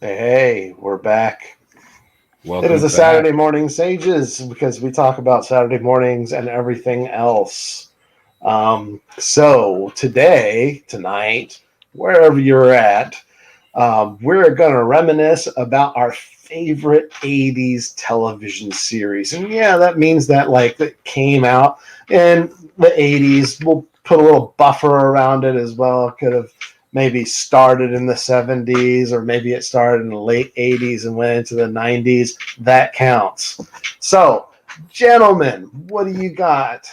Hey, we're back. It is Welcome a back. Saturday Morning Sages because we talk about Saturday mornings and everything else. So tonight, wherever you're at, we're going to reminisce about our favorite 80s television series. And yeah, that means that that came out in the 80s. We'll put a little buffer around it as well. It could have maybe started in the 70s, or maybe it started in the late 80s and went into the 90s. That counts. So, gentlemen, what do you got?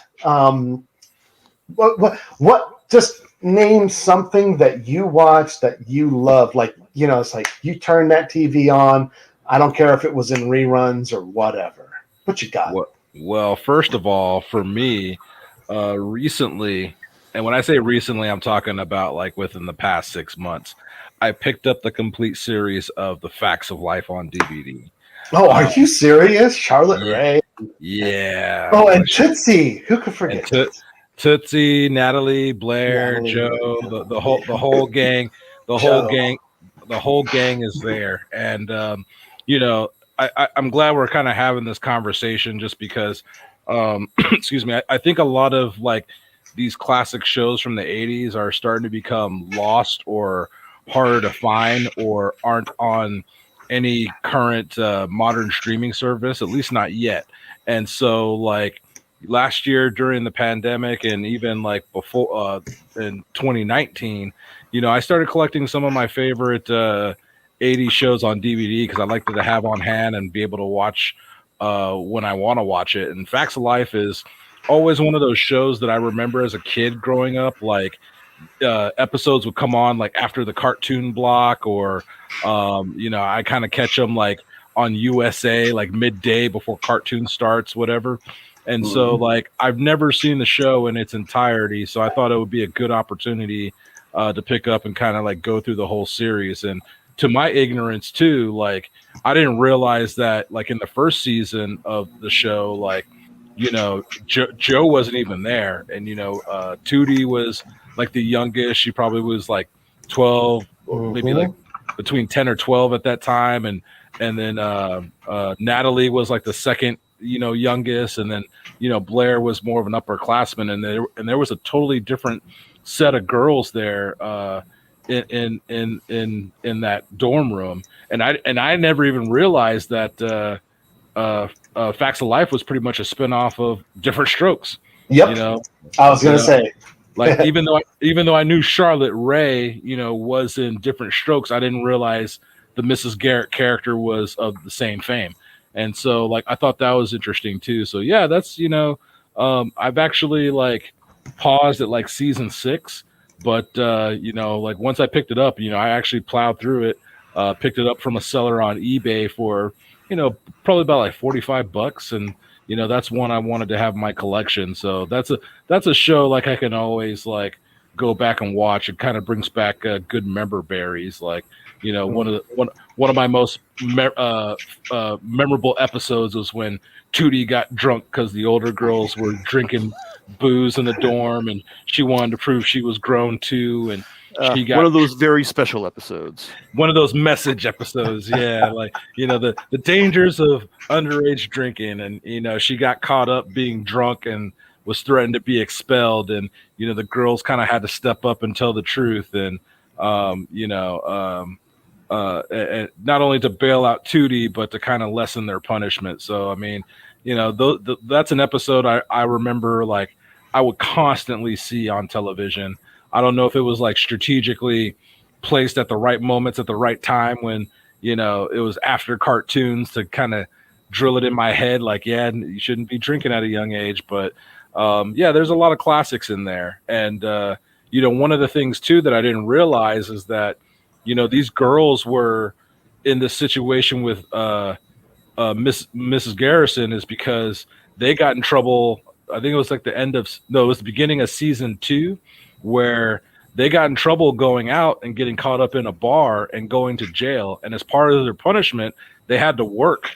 Just name something that you watch that you love. It's like you turn that TV on. I don't care if it was in reruns or whatever. What you got? Well, first of all, for me, recently, and when I say recently, I'm talking about like within the past 6 months, I picked up the complete series of The Facts of Life on DVD. Oh, are Uh, you serious? Charlotte yeah, Ray. yeah, Oh, boy. and Tootsie. Who could And forget Tootsie? Tootsie, Natalie, Blair, Natalie Joe, Wood. the whole gang, the whole Joe. gang, the whole gang is there, and you know, I'm glad we're kind of having this conversation just because, excuse me, I think a lot of like these classic shows from the '80s are starting to become lost or harder to find or aren't on any current modern streaming service, at least not yet. And so, like last year during the pandemic and even like before in 2019, I started collecting some of my favorite 80 shows on DVD because I liked to have on hand and be able to watch when I want to watch it. And Facts of Life is always one of those shows that I remember as a kid growing up. Like episodes would come on like after the cartoon block, or I kind of catch them like on USA like midday before cartoon starts, whatever. And so Mhm. like I've never seen the show in its entirety, so I thought it would be a good opportunity to pick up and kind of like go through the whole series. And to my ignorance too, like I didn't realize that like in the first season of the show, like Joe wasn't even there, and Tootie was like the youngest. She probably was like 12, or maybe like Mhm. between 10 or 12 at that time. And then Natalie was like the second, youngest. And then, Blair was more of an upperclassman. And there was a totally different set of girls there in that dorm room. And I never even realized that Facts of Life was pretty much a spinoff of Different Strokes. You Yep. know, I was you gonna know, say. like even though I knew Charlotte Ray, was in Different Strokes, I didn't realize the Mrs. Garrett character was of the same fame. And so like I thought that was interesting too. So yeah, that's I've actually like paused at like season 6, but like once I picked it up, I actually plowed through it, picked it up from a seller on eBay for, probably about like $45, and that's one I wanted to have in my collection. So that's a show like I can always like go back and watch. It kind of brings back good member berries. Like one of my most memorable episodes was when Tootie got drunk because the older girls were drinking booze in the dorm, and she wanted to prove she was grown too, and she One got of those very special episodes. one of those message episodes. Yeah, like the dangers of underage drinking, and she got caught up being drunk and was threatened to be expelled, and the girls kind of had to step up and tell the truth, and um you know um and not only to bail out Tootie, but to kind of lessen their punishment. So I mean, that's an episode I remember like I would constantly see on television. I don't know if it was like strategically placed at the right moments at the right time when it was after cartoons to kind of drill it in my head like, yeah, you shouldn't be drinking at a young age. But yeah, there's a lot of classics in there. And one of the things too that I didn't realize is that these girls were in this situation with Mrs. Garrison is because they got in trouble. I think it was like the end of no, it was the beginning of season 2, where they got in trouble going out and getting caught up in a bar and going to jail. And as part of their punishment, they had to work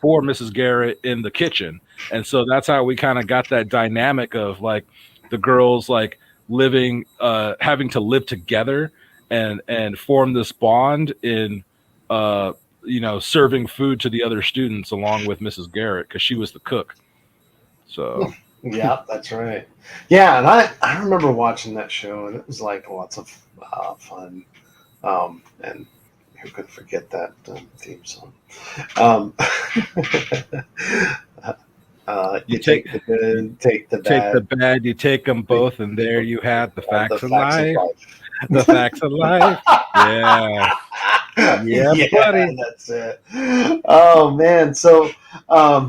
for Mrs. Garrett in the kitchen. And so that's how we kind of got that dynamic of like the girls like living, having to live together and form this bond in serving food to the other students along with Mrs. Garrett because she was the cook. So Yeah, that's right. Yeah, and I remember watching that show, and it was like lots of fun. And who could forget that theme song? Um, you you take the good, take the take the bad, bad, you take them both, and there you had the the facts of facts of life. life. The facts of life. Yeah. Yeah, buddy. That's it. Oh man, so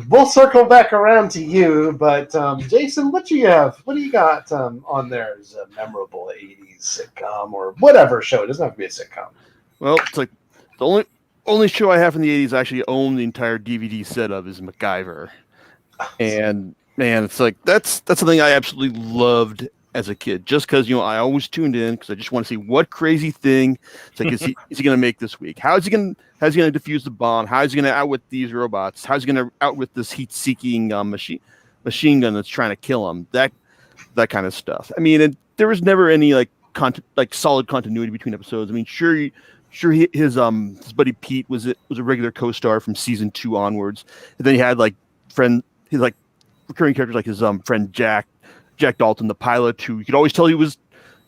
we'll circle back around to you, but Jason, what do you have? What do you got on there as a memorable '80s sitcom or whatever show? It doesn't have to be a sitcom. Well, it's like the only show I have from the 80s I actually own the entire DVD set of is MacGyver. And man, it's like that's something I absolutely loved as a kid. Just because I always tuned in because I just want to see what crazy thing it's like is he going to make this week? How's he going to defuse the bomb? How's he going to outwit these robots? How's he going to outwit this heat-seeking machine gun that's trying to kill him? That kind of stuff. I mean, there was never any solid continuity between episodes. I mean, sure his buddy Pete was a regular co-star from season 2 onwards, and then he had his recurring characters like his friend Jack Dalton, the pilot, who you could always tell he was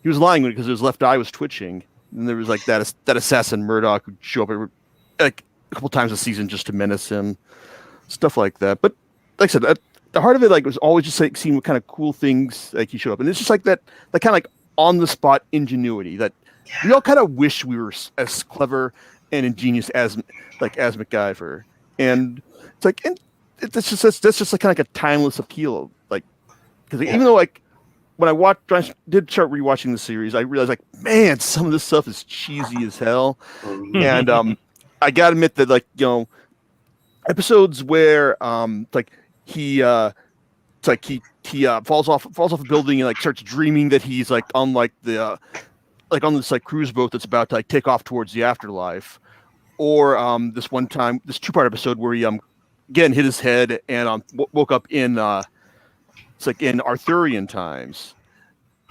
lying because his left eye was twitching. And there was like that assassin Murdoch who'd show up like a couple times a season just to menace him, stuff like that. But like I said, at the heart of it was always just like seeing what kind of cool things he showed up, and it's just like that kind of like on the spot ingenuity that we all kind of wish we were as clever and ingenious as MacGyver, and it's like that's just like kind of like a timeless appeal, because even though when I did start rewatching the series, I realized man, some of this stuff is cheesy as hell, and I gotta admit that episodes where he falls off a building and starts dreaming that he's on on this cruise boat that's about to take off towards the afterlife, or this one time, this 2-part episode where he again hit his head and woke up in in Arthurian times,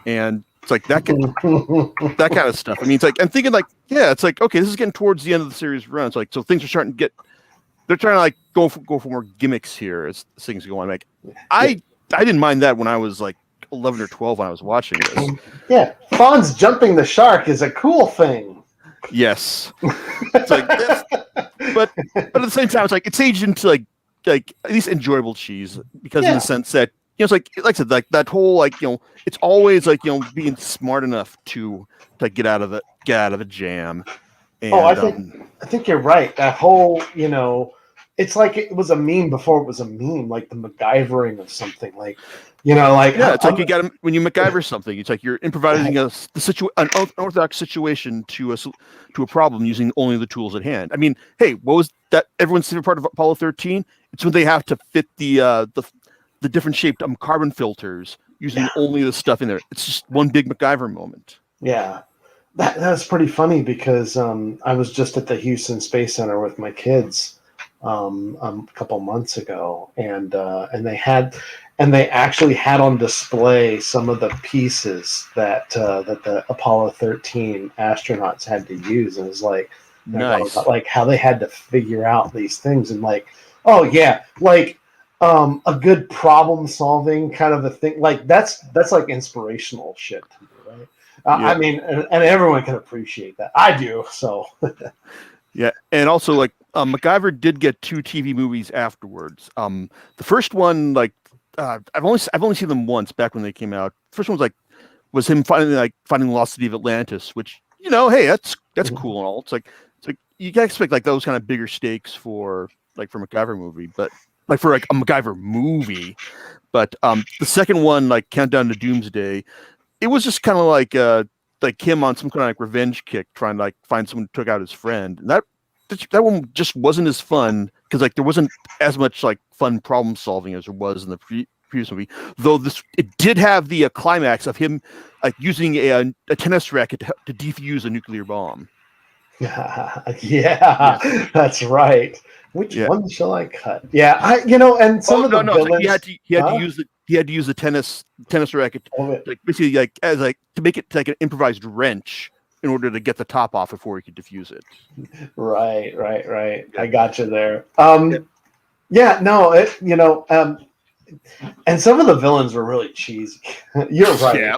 and it's that kind of stuff. I mean, I'm thinking okay, this is getting towards the end of the series run. It's so things are starting to get. They're trying to go for more gimmicks here as things go on. I didn't mind that when I was 11 or 12 when I was watching this. Yeah, Fonz jumping the shark is a cool thing. Yes, it's this, but at the same time, it's aged into at least enjoyable cheese because in the sense that it's like I said, that whole it's always being smart enough to get out of a jam. And, I think you're right. That whole it's like it was a meme before it was a meme, like the MacGyvering of something, you got to when you MacGyver something, it's like you're improvising an unorthodox situation to a problem using only the tools at hand. I mean, hey, what was that? Everyone's favorite part of Apollo 13? It's when they have to fit the different shaped carbon filters using only the stuff in there. It's just one big MacGyver moment. Yeah, that was pretty funny because I was just at the Houston Space Center with my kids a couple months ago, and they actually had on display some of the pieces that the Apollo 13 astronauts had to use, and it was nice, how they had to figure out these things, and a good problem solving kind of a thing. That's inspirational shit to me, right? I mean, and everyone can appreciate that. I do. So yeah, and also MacGyver did get 2 TV movies afterwards. The first one, I've only seen them once back when they came out. First one was him finding the lost city of Atlantis, which hey, that's cool and all. It's like you can expect those kind of bigger stakes for a MacGyver movie, but for a MacGyver movie. But the second one, Countdown to Doomsday, it was just kind of like him on some kind of revenge kick, trying to find someone who took out his friend. And that one just wasn't as fun because there wasn't as much fun problem solving as there was in the previous movie. Though it did have the climax of him using a tennis racket to defuse a nuclear bomb. Yeah, that's right. Which one shall I cut? Yeah, and some of the villains. He had to use the tennis racket, basically as to make it an improvised wrench in order to get the top off before he could diffuse it. Right. Yeah. I got you there. Yeah. Yeah, no, and some of the villains were really cheesy. You're right. Yeah.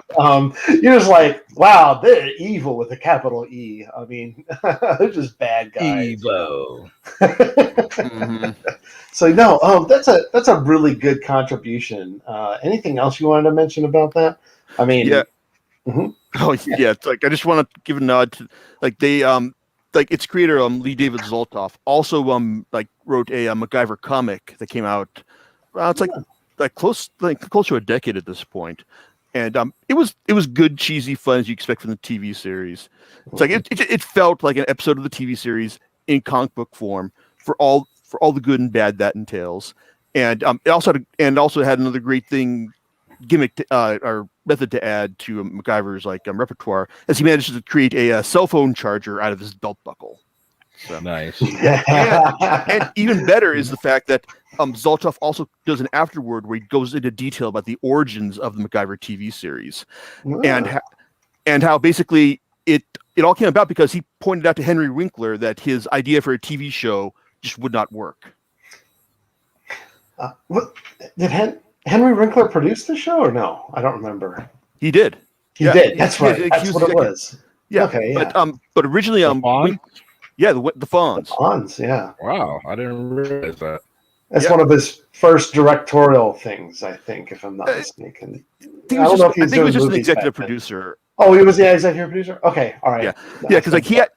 You're just like, wow, they're evil with a capital E. I mean, they're just bad guys. Evo. So no, that's a really good contribution. Anything else you wanted to mention about that? I mean, Yeah. Mhm. Oh yeah, it's like I just want to give a nod to like they like its creator Lee David Zoltoff also like wrote a MacGyver comic that came out. It's like close to a decade at this point, and it was good cheesy fun as you expect from the TV series. It's like it felt like an episode of the TV series in comic book form for all the good and bad that entails, and it also had another great gimmick or method to add to MacGyver's repertoire, as he managed to create a cell phone charger out of his belt buckle. So. Nice. And even better is the fact that Zoltoff also does an afterword where he goes into detail about the origins of the MacGyver TV series, and how basically it all came about because he pointed out to Henry Winkler that his idea for a TV show just would not work. What did Henry Winkler produce the show or no? I don't remember. He did. He did. That's right. That's what it was. Yeah. Okay. Yeah. But originally, the Fonz. The Fonz. Yeah. Wow, I didn't realize that. That's one of his first directorial things, I think, if I'm not mistaken. I think he was just an executive producer. Oh, he was the executive producer. Okay. All right. Yeah. Because he had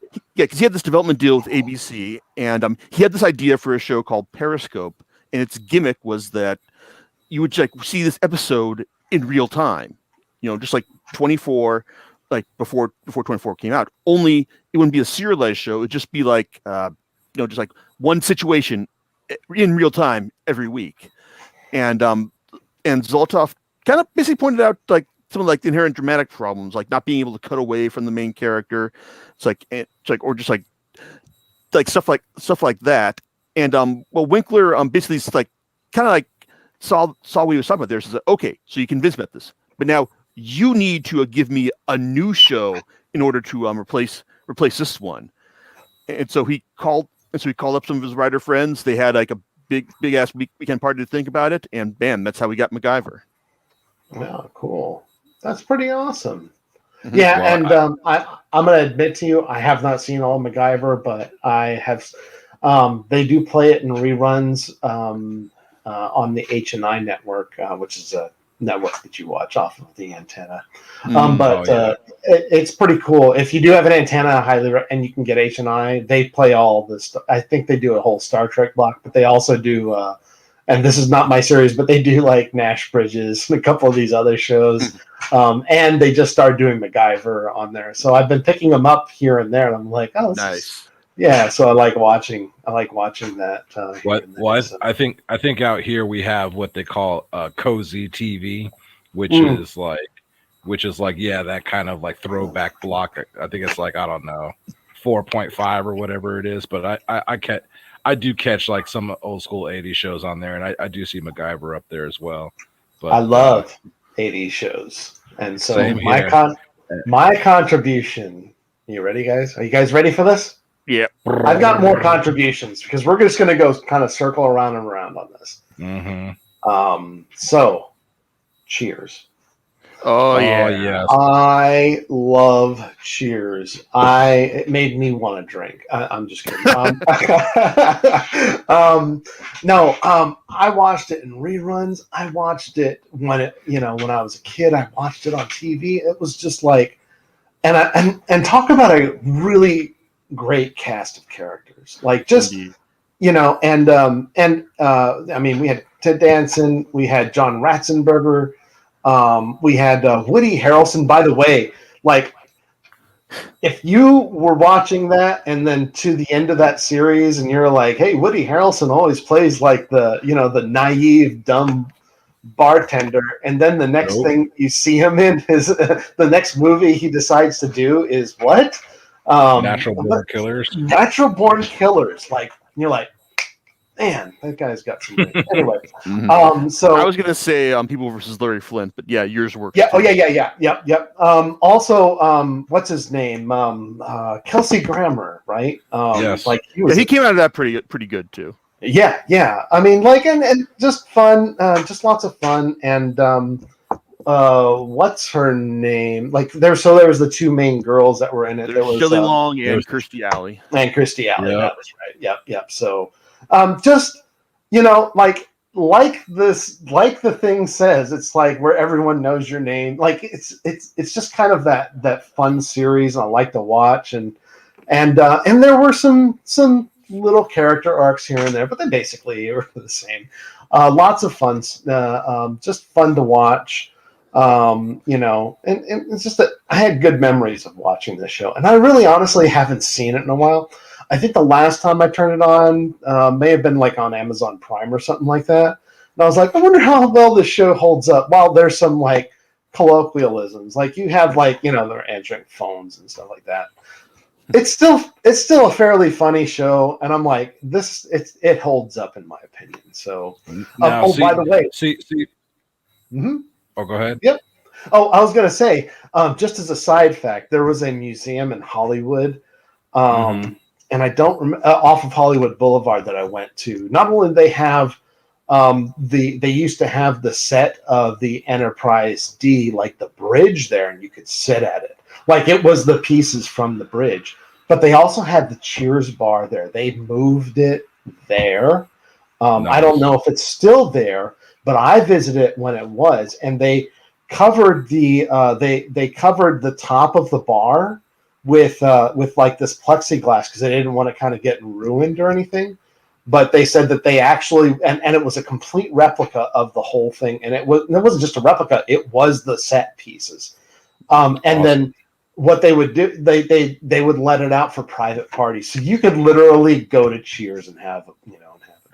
this development deal with ABC, and he had this idea for a show called Periscope, and its gimmick was that you would see this episode in real time, just like 24, like before 24 came out. Only it wouldn't be a serialized show; it'd just be like, just like one situation in real time every week. And Zoltoff kind of basically pointed out like some of the inherent dramatic problems, like not being able to cut away from the main character. Or just like stuff like that. And Winkler basically kind of saw what he was talking about there. So okay, so you convinced me about this, but now you need to give me a new show in order to replace this one. And so he called up some of his writer friends. They had like a big ass weekend party to think about it, and bam, that's how we got MacGyver. Wow, cool. That's pretty awesome. Mm-hmm. Yeah, well, and I'm going to admit to you, I have not seen all MacGyver, but I have. They do play it in reruns on the H&I network, which is a network that you watch off of the antenna. It's pretty cool. If you do have an antenna, and you can get H&I, they play all this. I think they do a whole Star Trek block, but they also do. And this is not my series, but they do like Nash Bridges and a couple of these other shows. And they just started doing MacGyver on there. So I've been picking them up here and there, and I'm like, oh, nice. Yeah, so I like watching that. I think out here we have what they call cozy TV, which is like that kind of like throwback block. I think it's like, I don't know, 4.5 or whatever it is, but I do catch like some old school 80s shows on there, and I do see MacGyver up there as well. But I love 80s shows, and so my contribution. You ready, guys? Are you guys ready for this? Yeah. I've got more contributions because we're just going to go kind of circle around and around on this. Mm-hmm. So, Cheers. Oh yeah. I love Cheers. It made me want to drink. I'm just kidding. I watched it in reruns. I watched it when I was a kid. I watched it on TV. It was just like, and talk about a really great cast of characters. Like just. Indeed. I mean, we had Ted Danson, we had John Ratzenberger. We had Woody Harrelson. By the way, like if you were watching that and then to the end of that series and you're like, hey, Woody Harrelson always plays like the naive, dumb bartender. And then the next thing you see him in is the next movie he decides to do is what? Natural Born Killers. Natural Born Killers. Like, you're like, man, that guy's got some range. Anyway, I was gonna say People versus Larry Flint, but yeah, yours works. Yeah. Too. Oh yeah. Yep. Also, what's his name? Kelsey Grammer, right? Yes. Like he came out of that pretty good too. Yeah. I mean, like, and just fun, just lots of fun, and what's her name? Like, there was the two main girls that were in it. There was Shelley Long and Kirstie Alley. And Kirstie Alley, Yep. that was right. Yep. So, just like the thing says, it's like where everyone knows your name. Like it's just kind of that fun series I like to watch, and there were some little character arcs here and there, but they basically were the same. Lots of fun, just fun to watch. And it's just that I had good memories of watching this show, and I really honestly haven't seen it in a while. I think the last time I turned it on may have been like on Amazon Prime or something like that. And I was like, I wonder how well this show holds up. While there's some like colloquialisms, like you have like, they're answering phones and stuff like that. It's still a fairly funny show, and I'm like, it holds up in my opinion. So, Now, by the way, Mm-hmm. Oh, go ahead. Yep. Oh, I was gonna say, just as a side fact, there was a museum in Hollywood, and I don't remember off of Hollywood Boulevard that I went to. Not only did they have they used to have the set of the Enterprise D, like the bridge there, and you could sit at it, like it was the pieces from the bridge. But they also had the Cheers bar there. They moved it there. Nice. I don't know if it's still there, but I visited it when it was, and they covered the they covered the top of the bar with like this plexiglass because they didn't want to kind of get ruined or anything. But they said that they actually and it was a complete replica of the whole thing, and it wasn't just a replica; it was the set pieces. And awesome. Then what they would do, they would let it out for private parties, so you could literally go to Cheers and have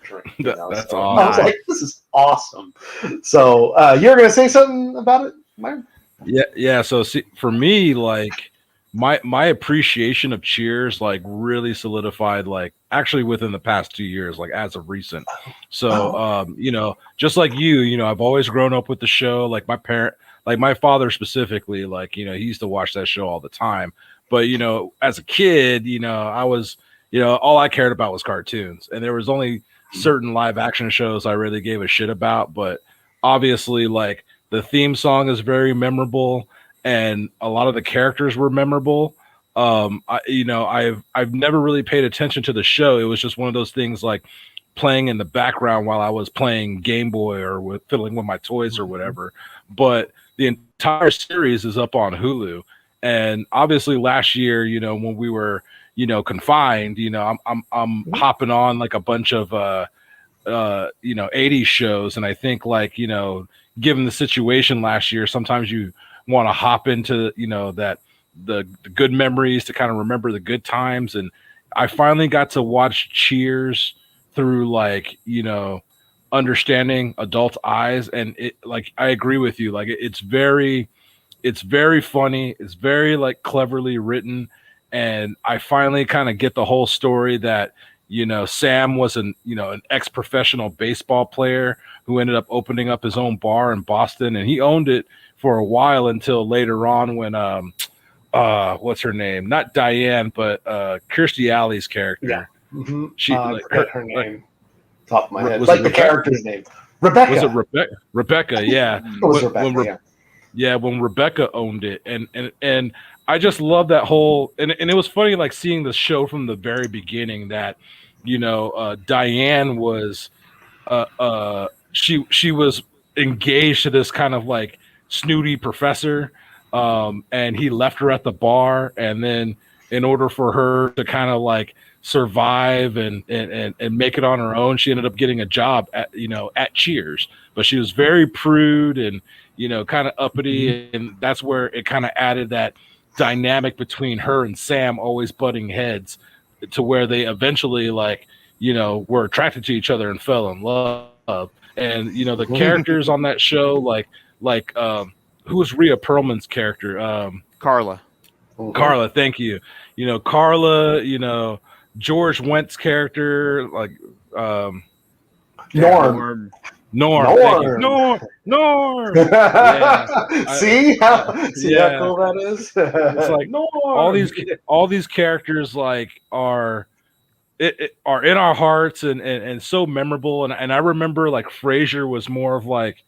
drink. That's so awesome. I was like, this is awesome. So you're gonna say something about it, Myron? Yeah. So see, for me, like my appreciation of Cheers like really solidified like actually within the past 2 years, like as of recent. So just like you, I've always grown up with the show. Like my father specifically, like he used to watch that show all the time. But as a kid, I was all I cared about was cartoons, and there was only certain live action shows I really gave a shit about. But obviously, like the theme song is very memorable, and a lot of the characters were memorable. I've never really paid attention to the show. It was just one of those things like playing in the background while I was playing Game Boy or fiddling with my toys or whatever. But the entire series is up on Hulu, and obviously last year, when we were confined, I'm hopping on like a bunch of 80s shows, and I think like given the situation last year, sometimes you want to hop into that the good memories to kind of remember the good times. And I finally got to watch Cheers through like understanding adult eyes, and it like I agree with you, like it's very funny, it's very like cleverly written, and I finally kind of get the whole story that Sam was an ex-professional baseball player who ended up opening up his own bar in Boston, and he owned it for a while until later on when what's her name? Not Diane, but Kirstie Alley's character. Yeah. Mm-hmm. She her name. Top of my head. Was like it the Rebecca? Character's name. Rebecca. Was it Rebecca? Rebecca, yeah. It was Rebecca, yeah, when Rebecca owned it. And I just love that whole and it was funny like seeing the show from the very beginning that Diane was she was engaged to this kind of like snooty professor, and he left her at the bar, and then in order for her to kind of like survive and make it on her own, she ended up getting a job at Cheers. But she was very prude and kind of uppity, and that's where it kind of added that dynamic between her and Sam always butting heads to where they eventually like were attracted to each other and fell in love. And the characters on that show like who was Rhea Perlman's character? Carla. Carla, thank you. Carla, George Wendt's character, like Norm. Thank you. Norm. Yeah. See how Yeah. cool that is? It's like Norm. all these characters like are are in our hearts and so memorable. And I remember like Frasier was more of like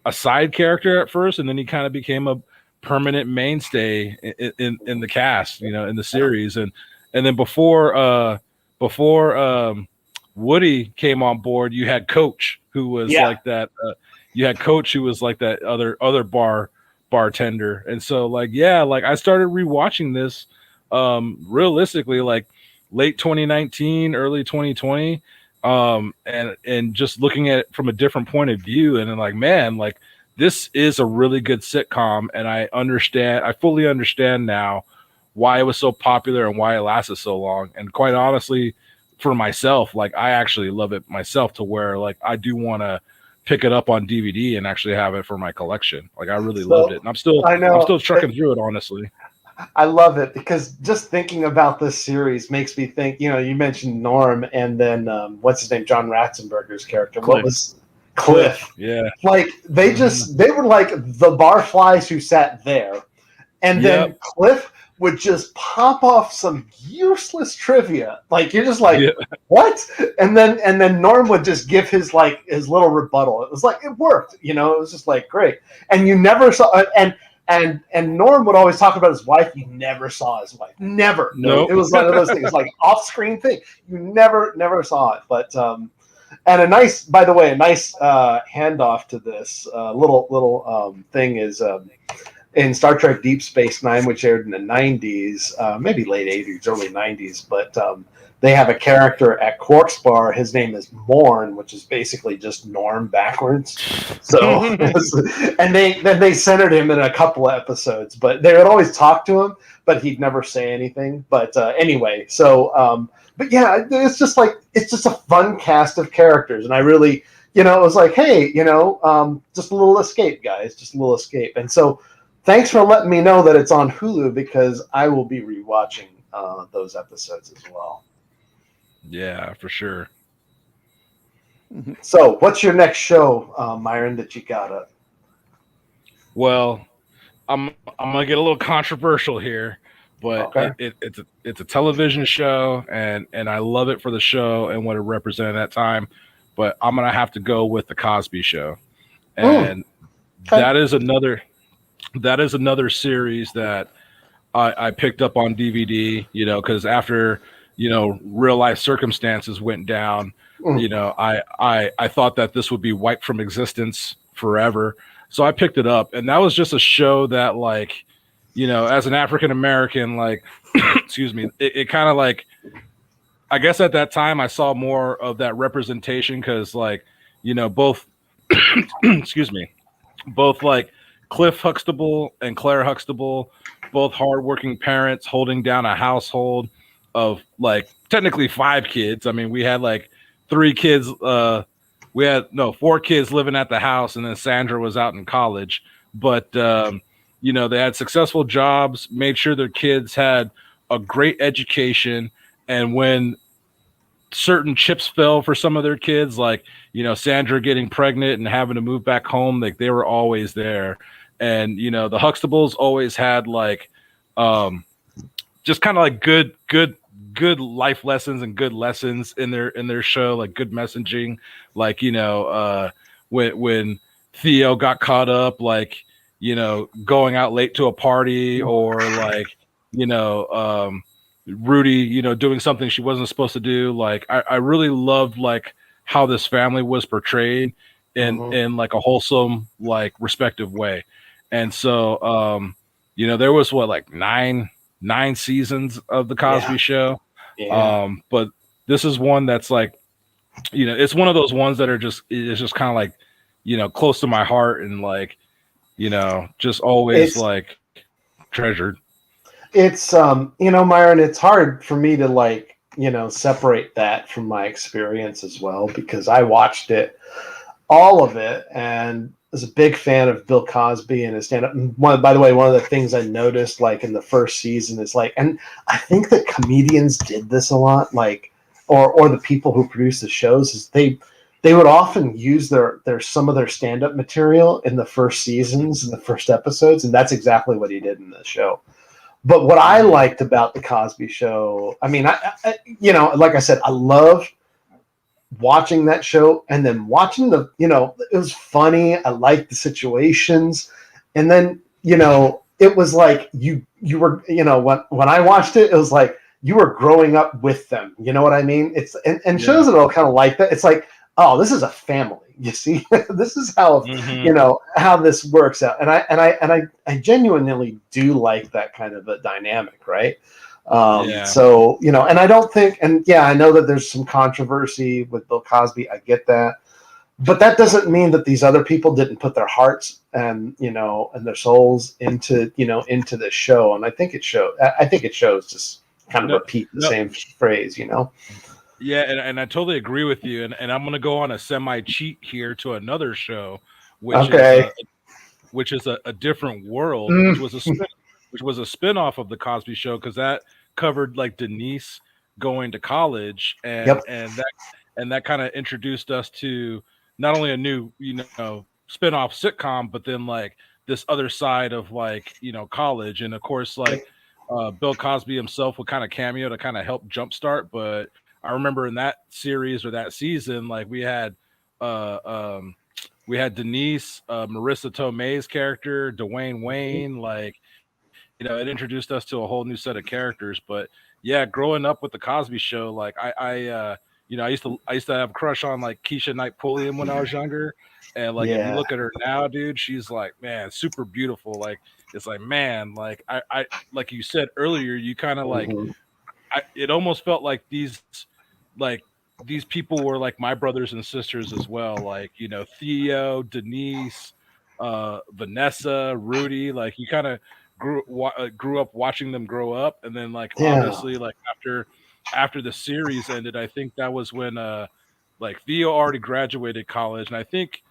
a side character at first, and then he kind of became a permanent mainstay in the cast, you know, in the series. And then before Woody came on board, you had Coach, who was Yeah. like that. You had Coach, who was like that other bartender. And so like yeah, like I started rewatching this realistically like late 2019, early 2020. And just looking at it from a different point of view, and then like, man, like this is a really good sitcom, and I fully understand now why it was so popular and why it lasted so long. And quite honestly, for myself, like I actually love it myself to where like I do want to pick it up on DVD and actually have it for my collection. Like I really loved it, and I'm still trucking through it, honestly. I love it because just thinking about this series makes me think, you know, you mentioned Norm and then what's his name? John Ratzenberger's character. Cliff. What was Cliff? Yeah. Like they were like the barflies who sat there. And then Cliff would just pop off some useless trivia. Like you're just like, what? And then Norm would just give his little rebuttal. It was like it worked, you know, it was just like great. And you never saw and Norm would always talk about his wife. You never saw his wife. Never. No. It was one of those things, like off-screen thing. You never saw it. But and a nice handoff to this little thing is in Star Trek Deep Space Nine, which aired in the 90s, maybe late 80s, early 90s. But they have a character at Quark's Bar. His name is Morn, which is basically just Norm backwards. So, and they centered him in a couple of episodes, but they would always talk to him, but he'd never say anything. But anyway, so but yeah, it's just a fun cast of characters, and I really, you know, it was like, hey, you know, just a little escape, guys, just a little escape. And so, thanks for letting me know that it's on Hulu because I will be rewatching those episodes as well. Yeah, for sure. So, what's your next show, Myron, that you got up? Well, I'm gonna get a little controversial here, but Okay. it's a television show, and I love it for the show and what it represented at that time. But I'm gonna have to go with the Cosby Show, and Okay. that is another series that I picked up on DVD. You know, because after real life circumstances went down, you know, I thought that this would be wiped from existence forever. So I picked it up, and that was just a show that, like, you know, as an African American, like, excuse me, it kind of like, I guess at that time I saw more of that representation because, like, you know, both, excuse me, both like Cliff Huxtable and Claire Huxtable, both hardworking parents holding down a household of like technically 5 kids. I mean, we had like 3 kids. We had 4 kids living at the house, and then Sandra was out in college. But you know, they had successful jobs, made sure their kids had a great education, and when certain chips fell for some of their kids, like, you know, Sandra getting pregnant and having to move back home, like they were always there. And you know, the Huxtables always had like just kind of like good life lessons and good lessons in their show, like good messaging. Like, you know, when Theo got caught up, like, you know, going out late to a party, or like, you know, Rudy, you know, doing something she wasn't supposed to do. Like, I really loved like how this family was portrayed in like a wholesome, like respective way. And so you know, there was like nine seasons of the Cosby Show. Yeah. But this is one that's like, you know, it's one of those ones that it's just kind of like, you know, close to my heart, and like, you know, just always like treasured. It's you know, Myron, it's hard for me to like, you know, separate that from my experience as well, because I watched it, all of it, and was a big fan of Bill Cosby and his stand-up. By the way, one of the things I noticed, like in the first season, is like, and I think that comedians did this a lot, like, or the people who produce the shows, is they they would often use their some of their stand-up material in the first seasons and the first episodes, and that's exactly what he did in the show. But what I liked about the Cosby Show, I mean, I you know, like I said, I love watching that show, and then watching the, you know, it was funny. I liked the situations, and then, you know, it was like you were, you know, when I watched it, it was like you were growing up with them. You know what I mean? It's and shows that are kind of like that. It's like, oh, this is a family. You see, this is how you know how this works out, and I genuinely do like that kind of a dynamic, right? So, you know, and I don't think, and yeah, I know that there's some controversy with Bill Cosby. I get that, but that doesn't mean that these other people didn't put their hearts and, you know, and their souls into, you know, into this show. And I think it shows. I think it shows. Just kind of repeat the same phrase, you know. Yeah, and I totally agree with you. And I'm going to go on a semi cheat here to another show, which is a different world, which was a spinoff of the Cosby Show, because that covered like Denise going to college, and that kind of introduced us to not only a new, you know, spinoff sitcom, but then like this other side of, like, you know, college. And of course, like Bill Cosby himself would kind of cameo to kind of help jumpstart. But I remember in that series or that season, like we had Denise, Marissa Tomei's character, Dwayne Wayne, like, you know, it introduced us to a whole new set of characters. But yeah, growing up with the Cosby Show, like I you know, I used to have a crush on like Keisha Knight Pulliam when I was younger. And like, if you look at her now, dude, she's like, man, super beautiful. Like, it's like, man, like I like you said earlier, you kind of like, it almost felt like these people were like my brothers and sisters as well. Like, you know, Theo, Denise, Vanessa, Rudy, like you kind of grew up watching them grow up. And then like, obviously, like after the series ended, I think that was when like Theo already graduated college, and I think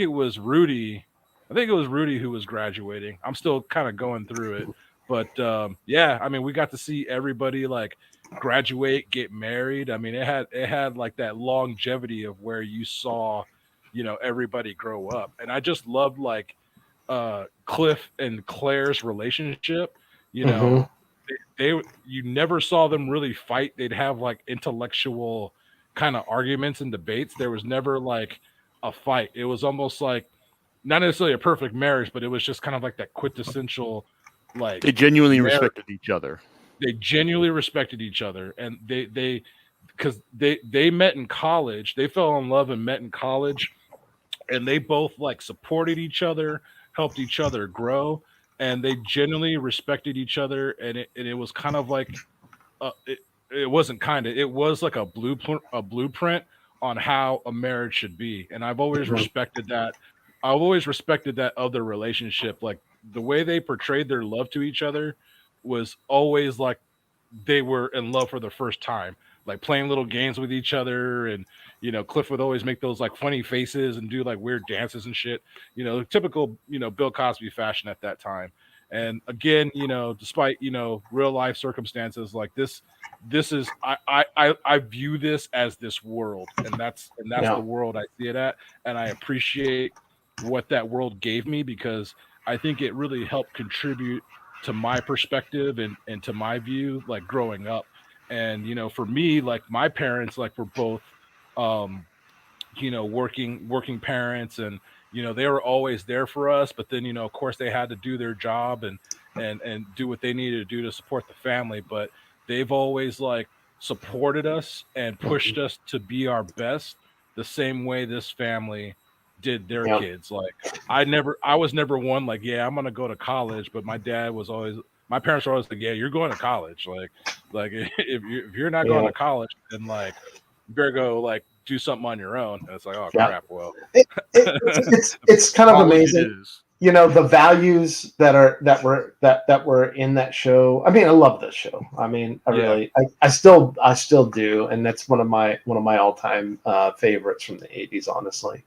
it was Rudy. I think it was Rudy who was graduating. I'm still kind of going through it. But yeah, I mean, we got to see everybody like graduate, get married. I mean, it had like that longevity of where you saw, you know, everybody grow up. And I just loved like Cliff and Claire's relationship. You know, they you never saw them really fight. They'd have like intellectual kind of arguments and debates. There was never like a fight. It was almost like not necessarily a perfect marriage, but it was just kind of like that quintessential, like, they genuinely respected each other. They genuinely respected each other, and because they met in college. They fell in love and met in college, and they both like supported each other, helped each other grow, and they genuinely respected each other. And it was kind of like it wasn't kind of, it was like a blueprint on how a marriage should be. And I've always respected that. I've always respected that of their relationship. Like the way they portrayed their love to each other was always like they were in love for the first time, like playing little games with each other. And, you know, Cliff would always make those like funny faces and do like weird dances and shit, you know, typical, you know, Bill Cosby fashion at that time. And again, you know, despite, you know, real life circumstances like this is, I view this as this world, and that's the world I see it at. And I appreciate what that world gave me, because I think it really helped contribute to my perspective and to my view, like growing up. And, you know, for me, like my parents, like were both, you know, working parents, and, you know, they were always there for us. But then, you know, of course they had to do their job and do what they needed to do to support the family. But they've always like supported us and pushed us to be our best, the same way this family did their kids. Like I was never one like, yeah, I'm gonna go to college, but my parents were always like, yeah, you're going to college. Like if you're not going to college, then like you better go like do something on your own. And it's like, oh crap. Well, it's kind of amazing. You know, the values that were in that show. I mean, I love this show. I mean, I still do, and that's one of my all-time favorites from the 80s, honestly.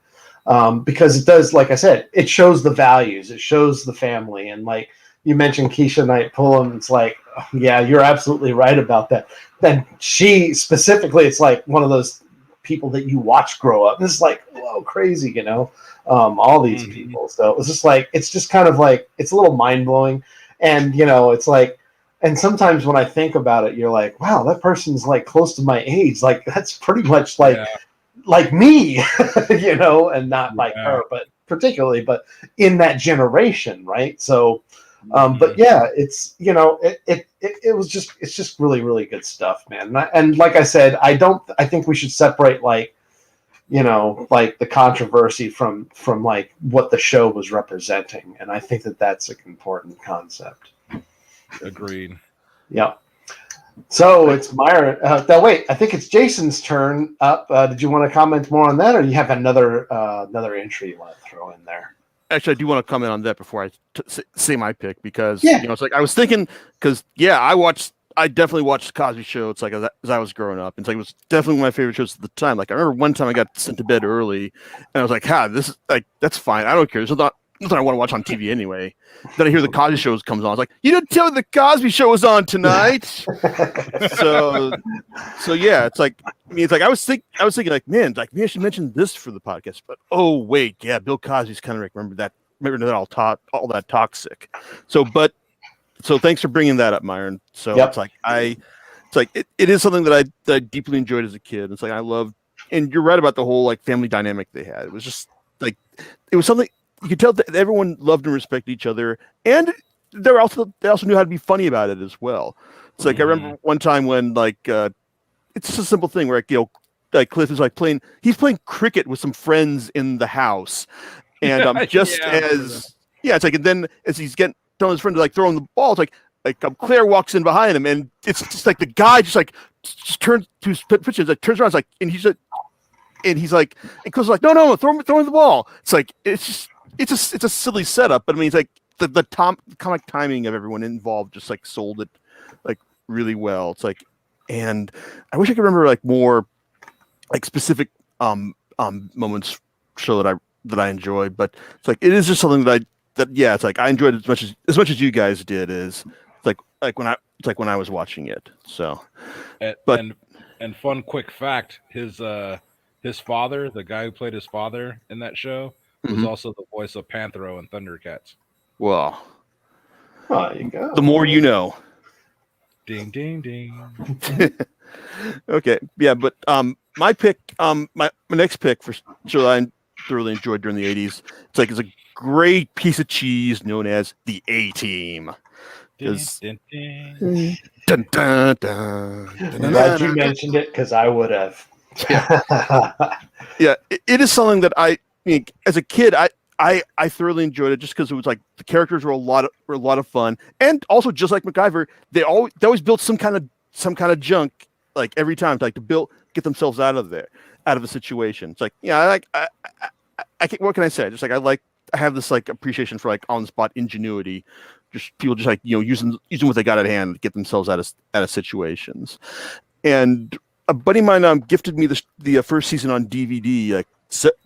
Because it does, like I said, it shows the values, it shows the family. And like you mentioned Keisha Knight Pulliam, it's like, yeah, you're absolutely right about that. Then she specifically, it's like one of those people that you watch grow up. And it's like, whoa, crazy, you know, all these people. So it's just like, it's just kind of like, it's a little mind blowing. And, you know, it's like, and sometimes when I think about it, you're like, wow, that person's like close to my age. Like, that's pretty much like me, you know, and not like her, but particularly, but in that generation. Right. So, but yeah, it's, you know, it's just really, really good stuff, man. And like I said, I think we should separate, like, you know, like the controversy from like what the show was representing. And I think that that's an important concept. Agreed. Yep. So it's Myron. Now wait, I think it's Jason's turn up. Did you want to comment more on that, or you have another entry you want to throw in there? Actually, I do want to comment on that before I say my pick, because you know, it's like I was thinking, because I definitely watched the Cosby Show. It's like as I was growing up, it's like it was definitely one of my favorite shows at the time. Like I remember one time I got sent to bed early, and I was like, this is like, that's fine. I don't care. There's nothing I want to watch on TV anyway. Then I hear the Cosby Show comes on. I was like, you didn't tell me the Cosby Show was on tonight. so yeah, it's like, I mean, it's like I was thinking like, man, like maybe I should mention this for the podcast. But oh wait, yeah, Bill Cosby's kind of like, remember that all that toxic. So thanks for bringing that up, Myron. So it's like it is something that I deeply enjoyed as a kid. It's like I loved, and you're right about the whole like family dynamic they had. It was just like, it was something you could tell that everyone loved and respected each other, and they also knew how to be funny about it as well. It's like I remember one time when like it's just a simple thing where, you know, like Cliff is like he's playing cricket with some friends in the house, and it's like, and then as he's telling his friend to like throw him the ball, it's like Claire walks in behind him, and it's just like the guy just turns to his pitches, like turns around, it's like, and he's like, and Cliff's like, no, throw him the ball. It's like, it's a silly setup, but I mean, it's like the comic timing of everyone involved just like sold it like really well. It's like, and I wish I could remember like more like specific moments show that I enjoyed, but it's like, it is just something that it's like I enjoyed as much as you guys did. Is like when I was watching it. So, and fun quick fact, his father, the guy who played his father in that show, was also the voice of Panthro and Thundercats. Well, there you go. The more you know. Ding ding ding. Okay, yeah, but my pick, my next pick for show that I thoroughly enjoyed during the 80s. It's a great piece of cheese known as the A-Team. I'm glad you mentioned it, because I would have. Yeah, it is something that I mean, as a kid, I thoroughly enjoyed it just because it was like the characters were a lot of fun, and also just like MacGyver, they always built some kind of junk like every time to get themselves out of a situation. It's like, yeah, I can't, what can I say? Just like I have this like appreciation for like on the spot ingenuity, just people just like, you know, using what they got at hand to get themselves out of situations. And a buddy of mine gifted me the first season on DVD like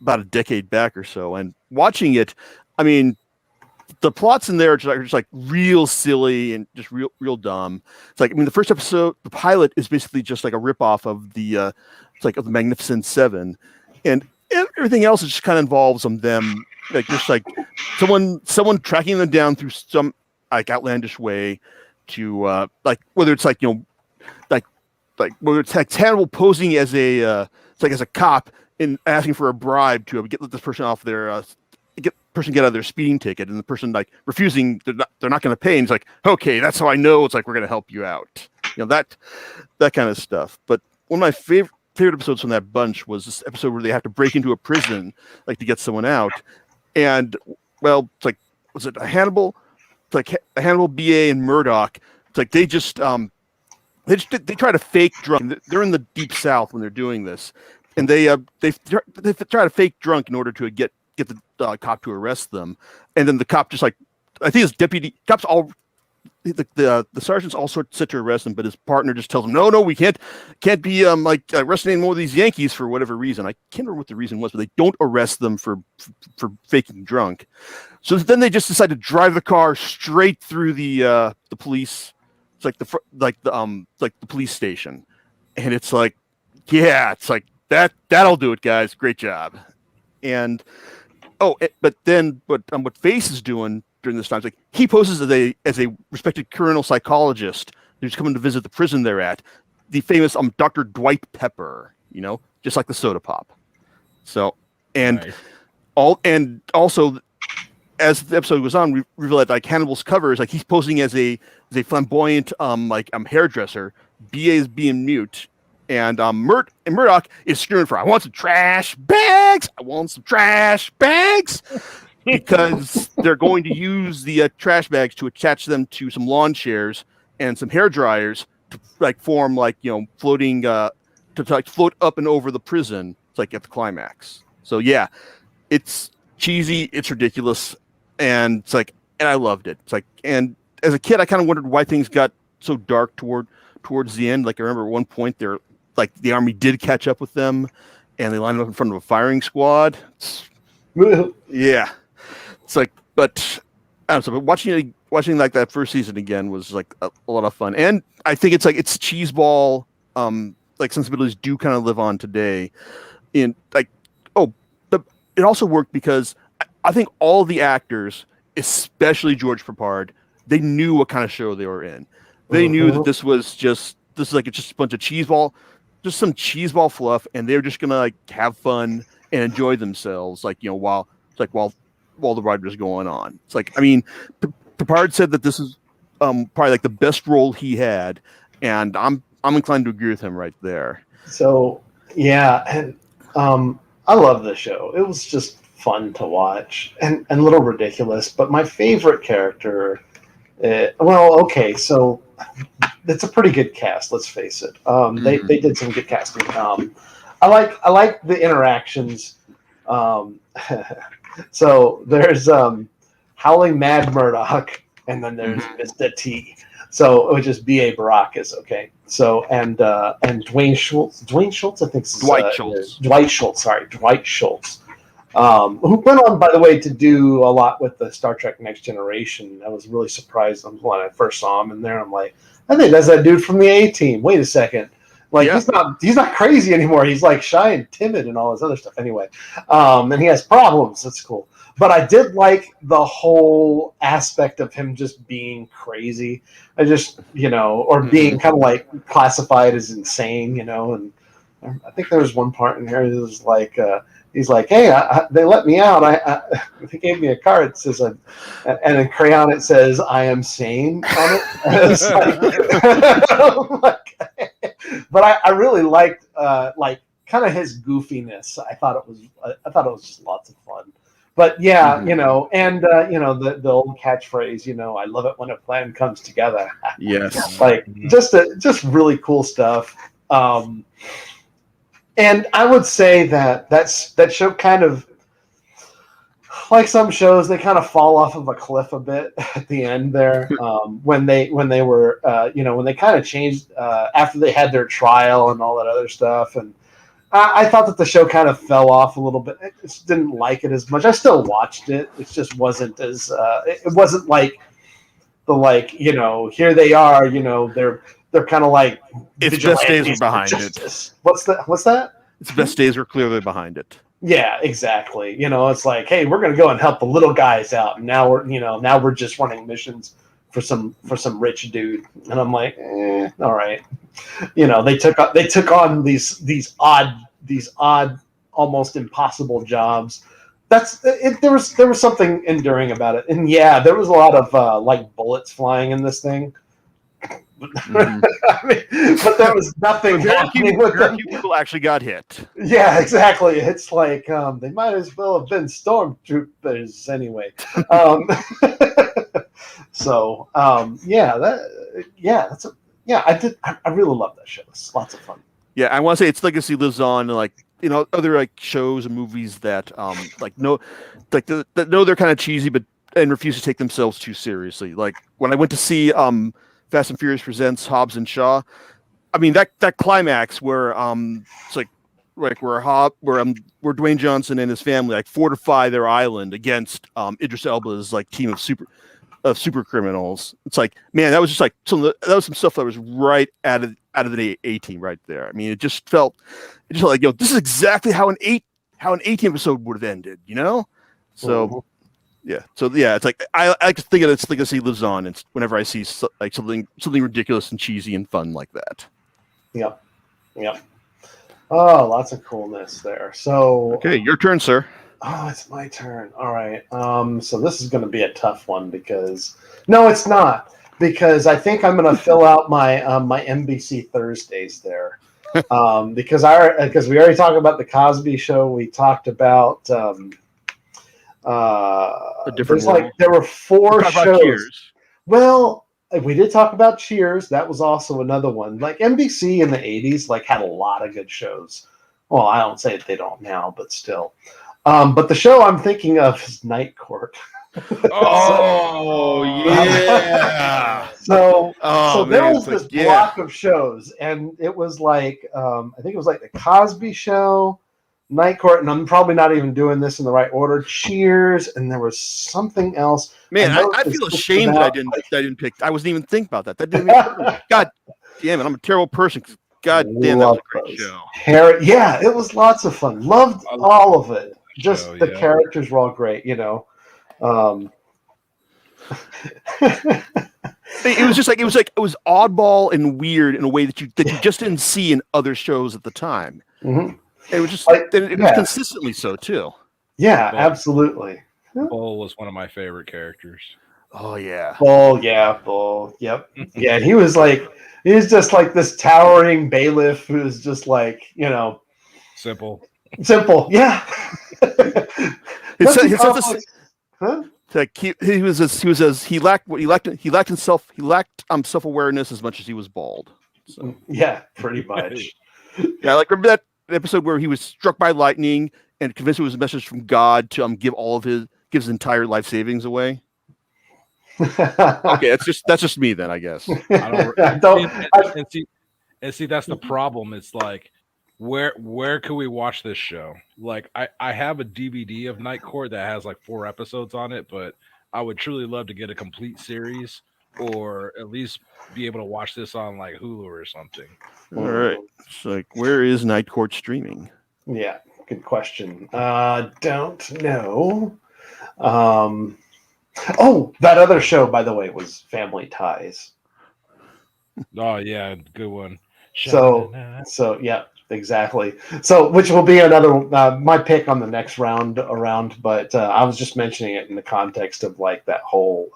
about a decade back or so, and watching it, I mean, the plots in there are just like real silly and just real dumb. It's like, I mean, the first episode, the pilot, is basically just like a ripoff of the of the Magnificent Seven, and everything else just kind of involves them like just like someone tracking them down through some like outlandish way to like, whether it's like, you know, like whether it's like Hannibal posing as as a cop and asking for a bribe to get this person off their get out of their speeding ticket, and the person like refusing, they're not going to pay, and it's like, okay, that's how I know it's like we're going to help you out, you know, that kind of stuff. But one of my favorite episodes from that bunch was this episode where they have to break into a prison like to get someone out, and well, it's like, was it a Hannibal? It's like a Hannibal, BA, and Murdoch. It's like they try to fake drunk. They're in the deep South when they're doing this, and they try to fake drunk in order to get the cop to arrest them, and then the cop just like, I think his deputy cops all the sergeants all set to arrest him, but his partner just tells him, no, we can't be like arresting any more of these Yankees for whatever reason. I can't remember what the reason was, but they don't arrest them for faking drunk. So then they just decide to drive the car straight through the police. It's like the police station, and it's like, yeah, it's like that'll do it, guys. Great job. And but then what Face is doing during this time is like he poses as a respected criminal psychologist who's coming to visit the prison they're at, the famous Dr. Dwight Pepper, just like the soda pop. So and also as the episode goes on, we reveal that like Hannibal's cover is like he's posing as a flamboyant hairdresser. BA is being mute. And Murdoch is screaming for, I want some trash bags. I want some trash bags. Because they're going to use the trash bags to attach them to some lawn chairs and some hair dryers to like form floating to float up and over the prison. It's like at the climax. So yeah, it's cheesy, it's ridiculous, and it's like, and I loved it. It's like, and as a kid, I kind of wondered why things got so dark towards the end. Like I remember at one point they're like the army did catch up with them, and they lined up in front of a firing squad. Yeah, it's like, but I don't know. But watching like that first season again was like a lot of fun, and I think it's like it's cheeseball like sensibilities do kind of live on today. In like, but it also worked because I think all the actors, especially George Peppard, they knew what kind of show they were in. They knew that this is like it's just a bunch of just some cheeseball fluff, and they're just gonna like have fun and enjoy themselves, while the ride was going on. It's like, I mean, Peppard said that this is probably like the best role he had, and I'm inclined to agree with him right there. So yeah, and I love the show. It was just fun to watch and a little ridiculous. But my favorite character, so it's a pretty good cast. Let's face it. They did some good casting. I like the interactions. So there's Howling Mad Murdoch, and then there's Mr. T. So it was just B.A. Baracus, okay. So and Dwayne Schultz, I think is Dwight Schultz. Who went on, by the way, to do a lot with the Star Trek Next Generation. I was really surprised when I first saw him in there. I'm like, I think that's that dude from the A-Team. Wait a second. Like, he's not crazy anymore. He's like shy and timid and all this other stuff anyway. And he has problems. That's cool. But I did like the whole aspect of him just being crazy. I just, or being kind of like classified as insane, and I think there was one part in here that was like, he's like, hey, they let me out. They gave me a card that says, and in crayon it says, I am sane on it. It's but I really liked kind of his goofiness. I thought it was just lots of fun. But yeah, and the old catchphrase, I love it when a plan comes together. Yes, like just really cool stuff. And I would say that show kind of, like some shows, they kind of fall off of a cliff a bit at the end there. When they were, when they kind of changed after they had their trial and all that other stuff. And I thought that the show kind of fell off a little bit. I just didn't like it as much. I still watched it. It just wasn't as, it wasn't like here they are, they're kind of like, its best days are behind it. What's that? Its best days are clearly behind it. Yeah, exactly. It's like, hey, we're gonna go and help the little guys out, and now we're just running missions for some rich dude. And I'm like, all right. They took on these odd, almost impossible jobs. There was something enduring about it, and yeah, there was a lot of like bullets flying in this thing. I mean, but there was nothing. Very few people actually got hit. Yeah, exactly. It's like they might as well have been stormtroopers anyway. I really love that show. It's lots of fun. Yeah, I want to say its legacy lives on, like other like shows and movies that know they're kind of cheesy, and refuse to take themselves too seriously. Like when I went to see Fast and Furious Presents Hobbs and Shaw. I mean that climax where it's like where Dwayne Johnson and his family like fortify their island against Idris Elba's like team of super criminals. It's like, man, that was just like that was some stuff that was right out of the A-Team right there. I mean, it just felt like, this is exactly how an 18 episode would have ended, So it's like I like to think of its legacy lives on. It's whenever I see like something ridiculous and cheesy and fun like that. Yep. Oh, lots of coolness there. So okay, your turn, sir. Oh, it's my turn. All right. So this is going to be a tough one because no, it's not, because I think I'm going to fill out my my NBC Thursdays there. Because we already talked about the Cosby Show. We talked about A different world. there were 4 shows. Cheers. Well, we did talk about Cheers. That was also another one. Like NBC in the 80s, like had a lot of good shows. Well, I don't say they don't now, but still. But the show I'm thinking of is Night Court. Oh, yeah. So there was this block of shows, and it was like I think it was like the Cosby Show, Night Court, and I'm probably not even doing this in the right order. Cheers, and there was something else. Man, I feel ashamed that I didn't pick. I wasn't even thinking about that. That didn't even. God damn it! I'm a terrible person. God damn, that was a great show. Yeah, it was lots of fun. Loved all of it. Just the characters were all great, It was oddball and weird in a way that you just didn't see in other shows at the time. Mm-hmm. It was just it was consistently so too. Yeah, absolutely. Bull was one of my favorite characters. Oh yeah. Bull. Yep. Yeah, he was just like this towering bailiff who was just like, Simple. Yeah. He lacked self-awareness as much as he was bald. So. Yeah, pretty much. Yeah, like remember that episode where he was struck by lightning and convinced it was a message from God to give his entire life savings away. Okay, that's just me then, I guess. And see, that's the problem. It's like, where can we watch this show? Like, I have a DVD of Night Court that has like 4 episodes on it, but I would truly love to get a complete series, or at least be able to watch this on like Hulu or something. All right. It's like, where is Night Court streaming? Yeah, good question. Don't know. That other show, by the way, was Family Ties. Oh yeah, good one. So yeah, exactly. So, which will be another my pick on the next round around. But I was just mentioning it in the context of like that whole